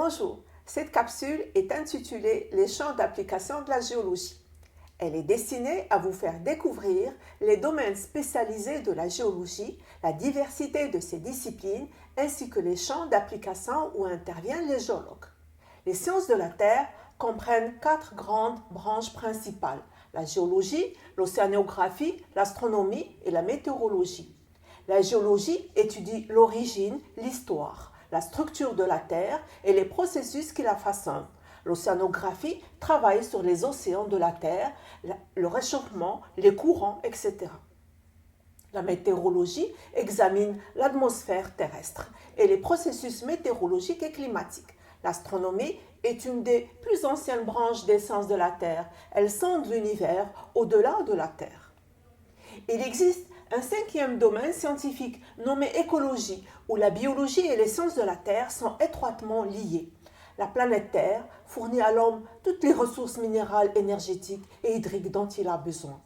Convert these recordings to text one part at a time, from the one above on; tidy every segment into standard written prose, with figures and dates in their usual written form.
Bonjour, cette capsule est intitulée « Les champs d'application de la géologie ». Elle est destinée à vous faire découvrir les domaines spécialisés de la géologie, la diversité de ses disciplines, ainsi que les champs d'application où interviennent les géologues. Les sciences de la Terre comprennent 4 grandes branches principales: la géologie, l'océanographie, l'astronomie et la météorologie. La géologie étudie l'origine, l'histoire, la structure de la Terre et les processus qui la façonnent. L'océanographie travaille sur les océans de la Terre, le réchauffement, les courants, etc. La météorologie examine l'atmosphère terrestre et les processus météorologiques et climatiques. L'astronomie est une des plus anciennes branches des sciences de la Terre. Elle sonde l'univers au-delà de la Terre. Il existe un 5e domaine scientifique nommé écologie, où la biologie et les sciences de la Terre sont étroitement liées. La planète Terre fournit à l'homme toutes les ressources minérales, énergétiques et hydriques dont il a besoin.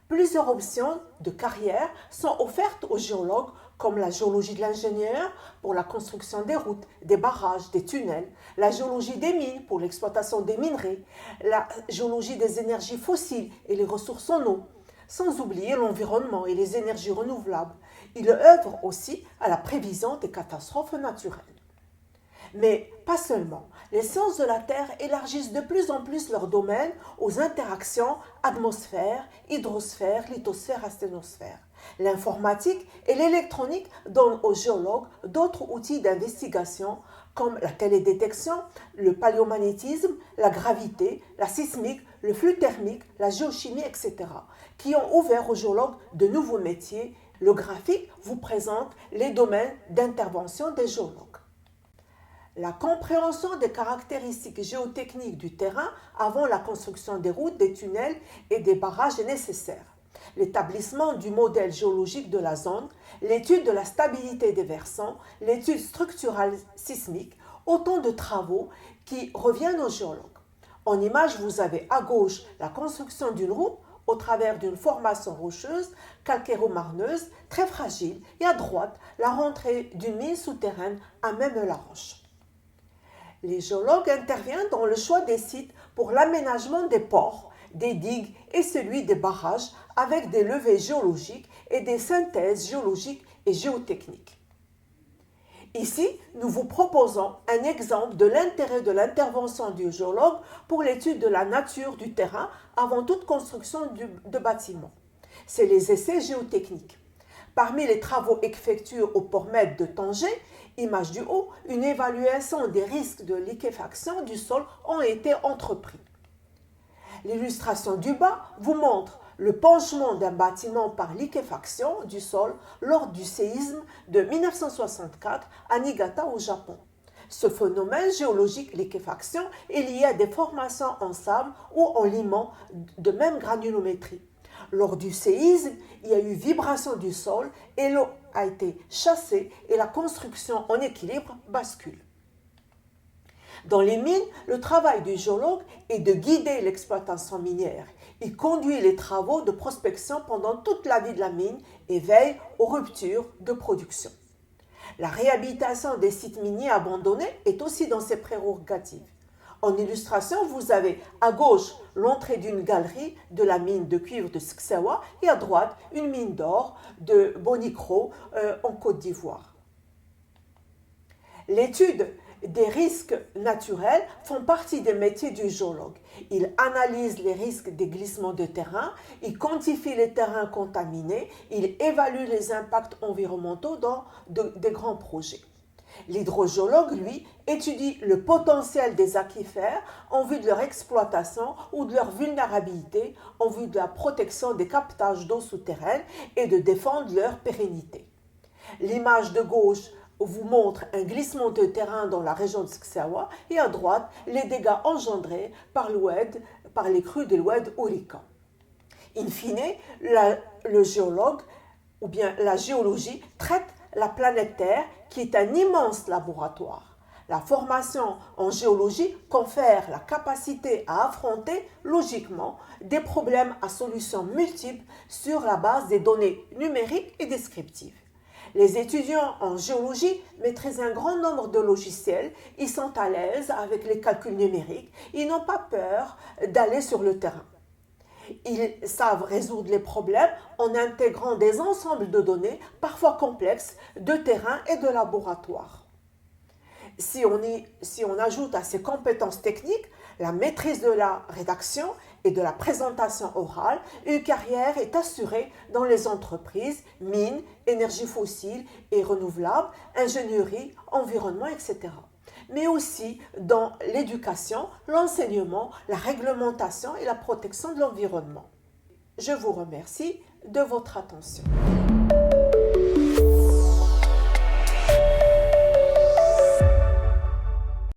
Plusieurs options de carrière sont offertes aux géologues, comme la géologie de l'ingénieur pour la construction des routes, des barrages, des tunnels, la géologie des mines pour l'exploitation des minerais, la géologie des énergies fossiles et les ressources en eau, sans oublier l'environnement et les énergies renouvelables. Il œuvre aussi à la prévision des catastrophes naturelles. Mais pas seulement. Les sciences de la Terre élargissent de plus en plus leur domaine aux interactions atmosphère, hydrosphère, lithosphère, asténosphère. L'informatique et l'électronique donnent aux géologues d'autres outils d'investigation comme la télédétection, le paléomagnétisme, la gravité, la sismique, le flux thermique, la géochimie, etc., qui ont ouvert aux géologues de nouveaux métiers. Le graphique vous présente les domaines d'intervention des géologues. La compréhension des caractéristiques géotechniques du terrain avant la construction des routes, des tunnels et des barrages est nécessaire. L'établissement du modèle géologique de la zone, l'étude de la stabilité des versants, l'étude structurale sismique, autant de travaux qui reviennent aux géologues. En image, vous avez à gauche la construction d'une route au travers d'une formation rocheuse, calcairo-marneuse, très fragile, et à droite, la rentrée d'une mine souterraine à même la roche. Les géologues interviennent dans le choix des sites pour l'aménagement des ports, des digues et celui des barrages avec des levées géologiques et des synthèses géologiques et géotechniques. Ici, nous vous proposons un exemple de l'intérêt de l'intervention du géologue pour l'étude de la nature du terrain avant toute construction de bâtiments. C'est les essais géotechniques. Parmi les travaux effectués au port Med de Tanger, image du haut, une évaluation des risques de liquéfaction du sol ont été entrepris. L'illustration du bas vous montre le penchement d'un bâtiment par liquéfaction du sol lors du séisme de 1964 à Niigata au Japon. Ce phénomène géologique liquéfaction est lié à des formations en sable ou en limon de même granulométrie. Lors du séisme, il y a eu vibration du sol et l'eau a été chassée et la construction en équilibre bascule. Dans les mines, le travail du géologue est de guider l'exploitation minière. Il conduit les travaux de prospection pendant toute la vie de la mine et veille aux ruptures de production. La réhabilitation des sites miniers abandonnés est aussi dans ses prérogatives. En illustration, vous avez à gauche l'entrée d'une galerie de la mine de cuivre de Sksewa et à droite une mine d'or de Bonikro en Côte d'Ivoire. L'étude des risques naturels font partie des métiers du géologue. Il analyse les risques des glissements de terrain, il quantifie les terrains contaminés, il évalue les impacts environnementaux dans des grands projets. L'hydrogéologue, lui, étudie le potentiel des aquifères en vue de leur exploitation ou de leur vulnérabilité en vue de la protection des captages d'eau souterraine et de défendre leur pérennité. L'image de gauche vous montre un glissement de terrain dans la région de Sksewa et à droite les dégâts engendrés par les crues de l'oued Ourika. In fine, le géologue ou bien la géologie traite la planète Terre qui est un immense laboratoire. La formation en géologie confère la capacité à affronter logiquement des problèmes à solutions multiples sur la base des données numériques et descriptives. Les étudiants en géologie maîtrisent un grand nombre de logiciels, ils sont à l'aise avec les calculs numériques, ils n'ont pas peur d'aller sur le terrain. Ils savent résoudre les problèmes en intégrant des ensembles de données, parfois complexes, de terrain et de laboratoire. Si on ajoute à ces compétences techniques la maîtrise de la rédaction et de la présentation orale, une carrière est assurée dans les entreprises, mines, énergie fossile et renouvelable, ingénierie, environnement, etc. Mais aussi dans l'éducation, l'enseignement, la réglementation et la protection de l'environnement. Je vous remercie de votre attention.